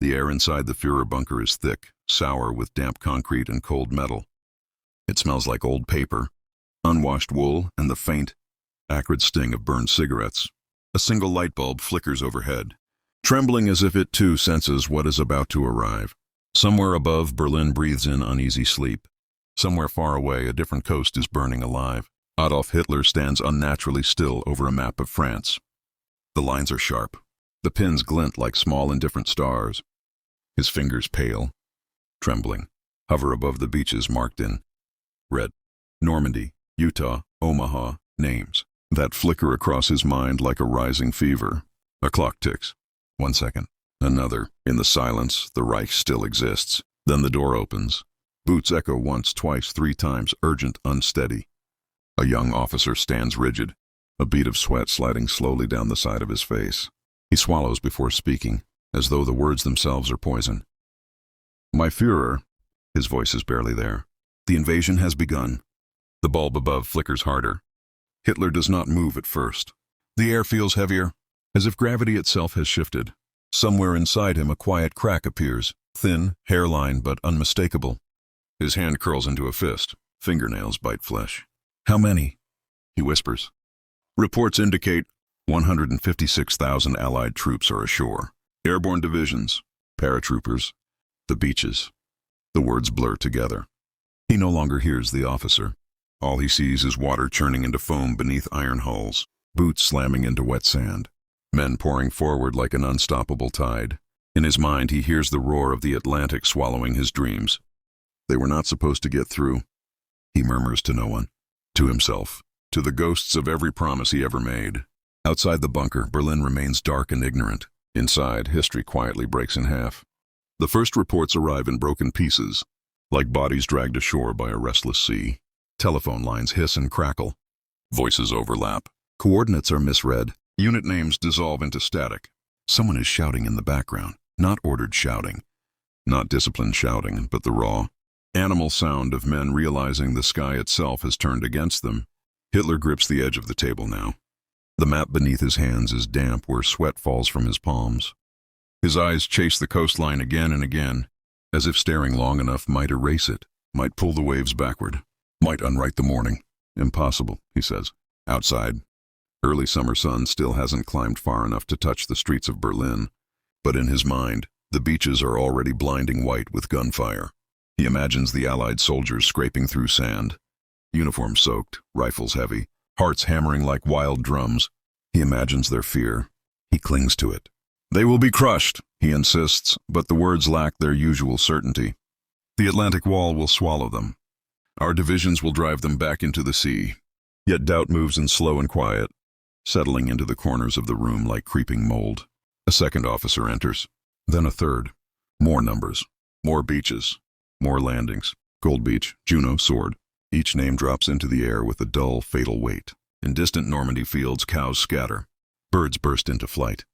The air inside the Führerbunker is thick, sour with damp concrete and cold metal. It smells like old paper, unwashed wool, and the faint, acrid sting of burned cigarettes. A single light bulb flickers overhead, trembling as if it too senses what is about to arrive. Somewhere above, Berlin breathes in uneasy sleep. Somewhere far away, a different coast is burning alive. Adolf Hitler stands unnaturally still over a map of France. The lines are sharp. The pins glint like small indifferent stars. His fingers pale, trembling, hover above the beaches marked in red. Normandy, Utah, Omaha, names that flicker across his mind like a rising fever. A clock ticks. 1 second. Another. In the silence, the Reich still exists. Then the door opens. Boots echo once, twice, 3 times, urgent, unsteady. A young officer stands rigid, a bead of sweat sliding slowly down the side of his face. He swallows before speaking, as though the words themselves are poison. My Führer, his voice is barely there. The invasion has begun. The bulb above flickers harder. Hitler does not move at first. The air feels heavier, as if gravity itself has shifted. Somewhere inside him a quiet crack appears, thin, hairline but unmistakable. His hand curls into a fist. Fingernails bite flesh. How many? He whispers. Reports indicate 156,000 Allied troops are ashore. Airborne divisions, paratroopers, the beaches. The words blur together. He no longer hears the officer. All he sees is water churning into foam beneath iron hulls, boots slamming into wet sand, men pouring forward like an unstoppable tide. In his mind, he hears the roar of the Atlantic swallowing his dreams. They were not supposed to get through. He murmurs to no one, to himself, to the ghosts of every promise he ever made. Outside the bunker, Berlin remains dark and ignorant. Inside, history quietly breaks in half. The first reports arrive in broken pieces, like bodies dragged ashore by a restless sea. Telephone lines hiss and crackle. Voices overlap. Coordinates are misread. Unit names dissolve into static. Someone is shouting in the background, not ordered shouting, not disciplined shouting, but the raw, animal sound of men realizing the sky itself has turned against them. Hitler grips the edge of the table now. The map beneath his hands is damp where sweat falls from his palms. His eyes chase the coastline again and again, as if staring long enough might erase it, might pull the waves backward, might unwrite the morning. Impossible, he says. Outside, early summer sun still hasn't climbed far enough to touch the streets of Berlin, but in his mind, the beaches are already blinding white with gunfire. He imagines the Allied soldiers scraping through sand, uniforms soaked, rifles heavy, hearts hammering like wild drums. He imagines their fear. He clings to it. They will be crushed, he insists, but the words lack their usual certainty. The Atlantic wall will swallow them. Our divisions will drive them back into the sea. Yet doubt moves in slow and quiet, settling into the corners of the room like creeping mold. A second officer enters, then a third. More numbers, more beaches, more landings. Gold Beach, Juno, Sword. Each name drops into the air with a dull, fatal weight. In distant Normandy fields, cows scatter. Birds burst into flight.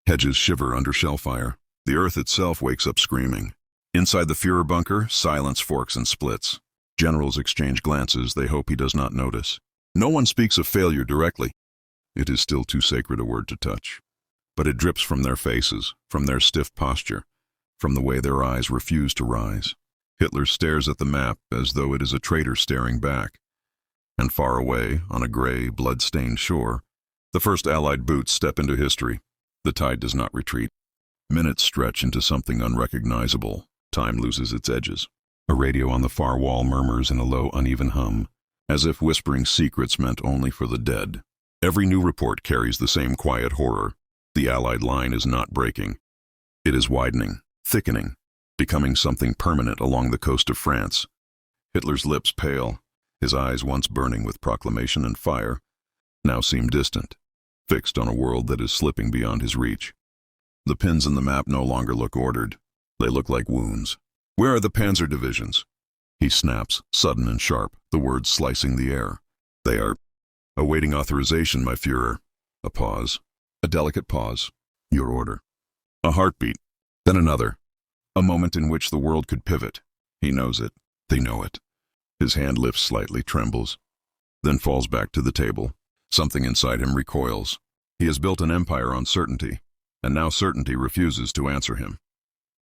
Hedges shiver under shell fire. The earth itself wakes up screaming. Inside the Führerbunker, silence forks and splits. Generals exchange glances they hope he does not notice. No one speaks of failure directly. It is still too sacred a word to touch. But it drips from their faces, from their stiff posture, from the way their eyes refuse to rise. Hitler stares at the map as though it is a traitor staring back. And far away, on a gray, blood-stained shore, the first Allied boots step into history. The tide does not retreat. Minutes stretch into something unrecognizable. Time loses its edges. A radio on the far wall murmurs in a low, uneven hum, as if whispering secrets meant only for the dead. Every new report carries the same quiet horror. The Allied line is not breaking. It is widening, thickening, becoming something permanent along the coast of France. Hitler's lips pale, his eyes once burning with proclamation and fire, now seem distant, fixed on a world that is slipping beyond his reach. The pins in the map no longer look ordered. They look like wounds. Where are the panzer divisions? He snaps, sudden and sharp, the words slicing the air. They are awaiting authorization, my Führer. A pause. A delicate pause. Your order. A heartbeat. Then another. A moment in which the world could pivot. He knows it. They know it. His hand lifts slightly, trembles, then falls back to the table. Something inside him recoils. He has built an empire on certainty, and now certainty refuses to answer him.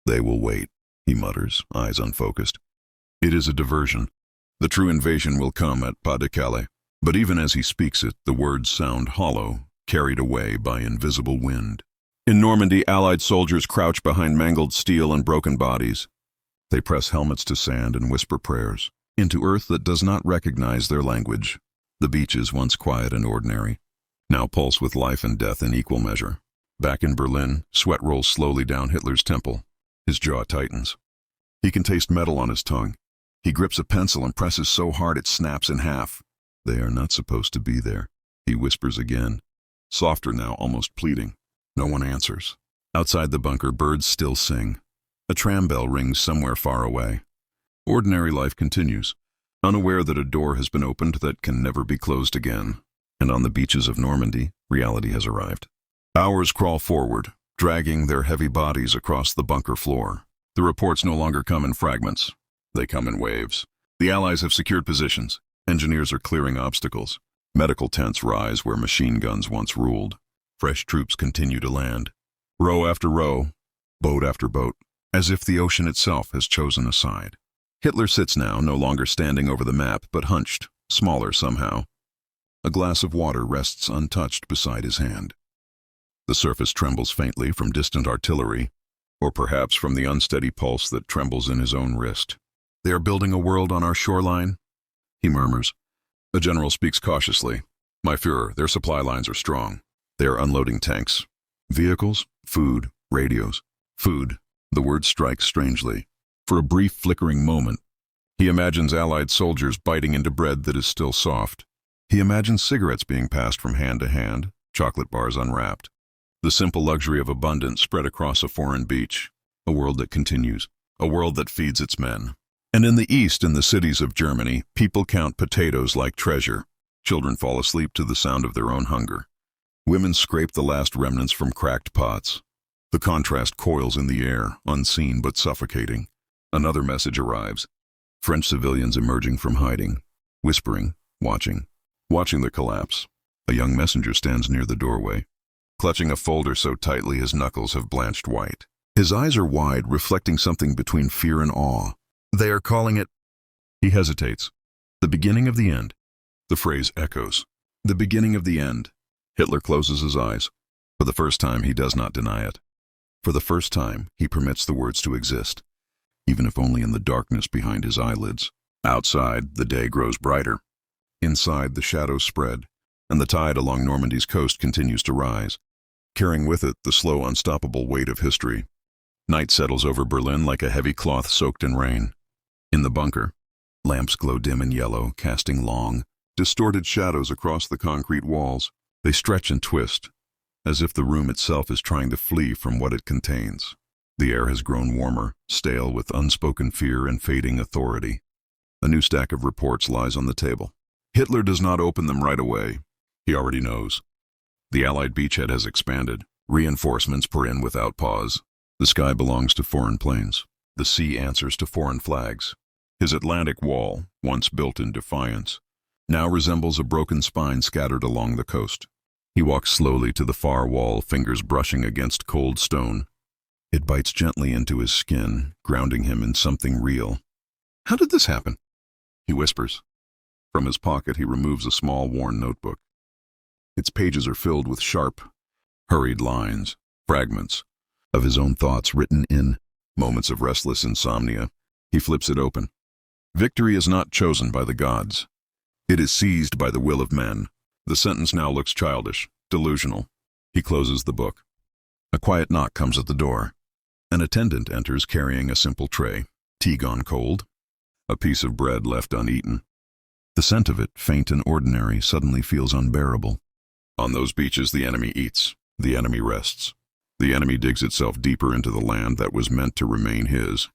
They will wait, he mutters, eyes unfocused. It is a diversion. The true invasion will come at Pas de Calais. But even as he speaks it, the words sound hollow, carried away by invisible wind. In Normandy, Allied soldiers crouch behind mangled steel and broken bodies. They press helmets to sand and whisper prayers into earth that does not recognize their language. The beaches, once quiet and ordinary, now pulse with life and death in equal measure. Back in Berlin, sweat rolls slowly down Hitler's temple. His jaw tightens. He can taste metal on his tongue. He grips a pencil and presses so hard it snaps in half. They are not supposed to be there. He whispers again, softer now, almost pleading. No one answers. Outside the bunker, birds still sing. A tram bell rings somewhere far away. Ordinary life continues, unaware that a door has been opened that can never be closed again. And on the beaches of Normandy, reality has arrived. Hours crawl forward, dragging their heavy bodies across the bunker floor. The reports no longer come in fragments. They come in waves. The Allies have secured positions. Engineers are clearing obstacles. Medical tents rise where machine guns once ruled. Fresh troops continue to land. Row after row, boat after boat, as if the ocean itself has chosen a side. Hitler sits now, no longer standing over the map, but hunched, smaller somehow. A glass of water rests untouched beside his hand. The surface trembles faintly from distant artillery, or perhaps from the unsteady pulse that trembles in his own wrist. They are building a world on our shoreline, he murmurs. A general speaks cautiously. My Führer, their supply lines are strong. They are unloading tanks. Vehicles, food, radios. Food. The word strikes strangely. For a brief flickering moment, he imagines Allied soldiers biting into bread that is still soft. He imagines cigarettes being passed from hand to hand, chocolate bars unwrapped. The simple luxury of abundance spread across a foreign beach. A world that continues. A world that feeds its men. And in the east, in the cities of Germany, people count potatoes like treasure. Children fall asleep to the sound of their own hunger. Women scrape the last remnants from cracked pots. The contrast coils in the air, unseen but suffocating. Another message arrives. French civilians emerging from hiding, whispering, watching the collapse. A young messenger stands near the doorway, clutching a folder so tightly his knuckles have blanched white. His eyes are wide, reflecting something between fear and awe. They are calling it... He hesitates. The beginning of the end. The phrase echoes. The beginning of the end. Hitler closes his eyes. For the first time, he does not deny it. For the first time, he permits the words to exist, even if only in the darkness behind his eyelids. Outside, the day grows brighter. Inside, the shadows spread, and the tide along Normandy's coast continues to rise, carrying with it the slow, unstoppable weight of history. Night settles over Berlin like a heavy cloth soaked in rain. In the bunker, lamps glow dim and yellow, casting long, distorted shadows across the concrete walls. They stretch and twist, as if the room itself is trying to flee from what it contains. The air has grown warmer, stale with unspoken fear and fading authority. A new stack of reports lies on the table. Hitler does not open them right away. He already knows. The Allied beachhead has expanded. Reinforcements pour in without pause. The sky belongs to foreign planes. The sea answers to foreign flags. His Atlantic wall, once built in defiance, now resembles a broken spine scattered along the coast. He walks slowly to the far wall, fingers brushing against cold stone. It bites gently into his skin, grounding him in something real. How did this happen? He whispers. From his pocket, he removes a small, worn notebook. Its pages are filled with sharp, hurried lines, fragments of his own thoughts written in moments of restless insomnia. He flips it open. Victory is not chosen by the gods. It is seized by the will of men. The sentence now looks childish, delusional. He closes the book. A quiet knock comes at the door. An attendant enters carrying a simple tray, tea gone cold, a piece of bread left uneaten. The scent of it, faint and ordinary, suddenly feels unbearable. On those beaches the enemy eats, the enemy rests. The enemy digs itself deeper into the land that was meant to remain his.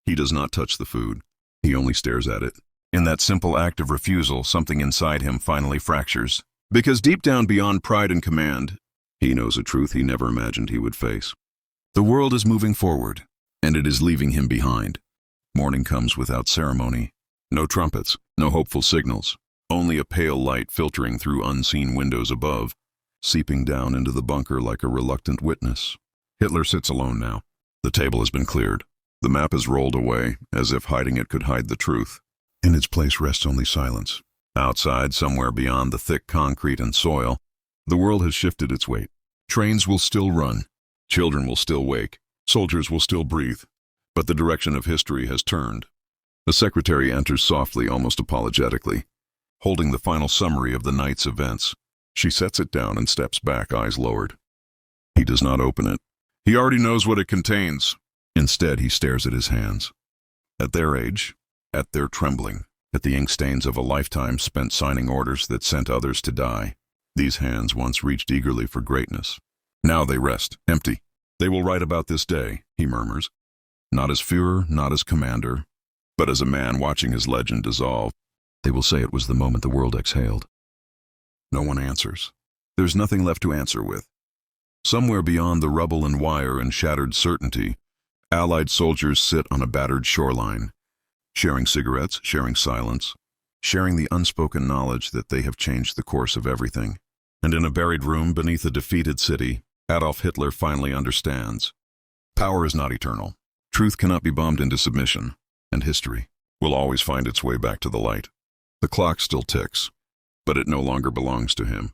He does not touch the food. He only stares at it. In that simple act of refusal, something inside him finally fractures. Because deep down beyond pride and command, he knows a truth he never imagined he would face. The world is moving forward, and it is leaving him behind. Morning comes without ceremony. No trumpets, no hopeful signals. Only a pale light filtering through unseen windows above, seeping down into the bunker like a reluctant witness. Hitler sits alone now. The table has been cleared. The map is rolled away, as if hiding it could hide the truth. In its place rests only silence. Outside, somewhere beyond the thick concrete and soil, the world has shifted its weight. Trains will still run. Children will still wake. Soldiers will still breathe. But the direction of history has turned. The secretary enters softly, almost apologetically, holding the final summary of the night's events. She sets it down and steps back, eyes lowered. He does not open it. He already knows what it contains. Instead, he stares at his hands. At their age, at their trembling, at the ink stains of a lifetime spent signing orders that sent others to die, these hands once reached eagerly for greatness. Now they rest, empty. They will write about this day, he murmurs. Not as Führer, not as commander, but as a man watching his legend dissolve. They will say it was the moment the world exhaled. No one answers. There's nothing left to answer with. Somewhere beyond the rubble and wire and shattered certainty, Allied soldiers sit on a battered shoreline, sharing cigarettes, sharing silence, sharing the unspoken knowledge that they have changed the course of everything. And in a buried room beneath a defeated city, Adolf Hitler finally understands. Power is not eternal. Truth cannot be bombed into submission, and history will always find its way back to the light. The clock still ticks, but it no longer belongs to him.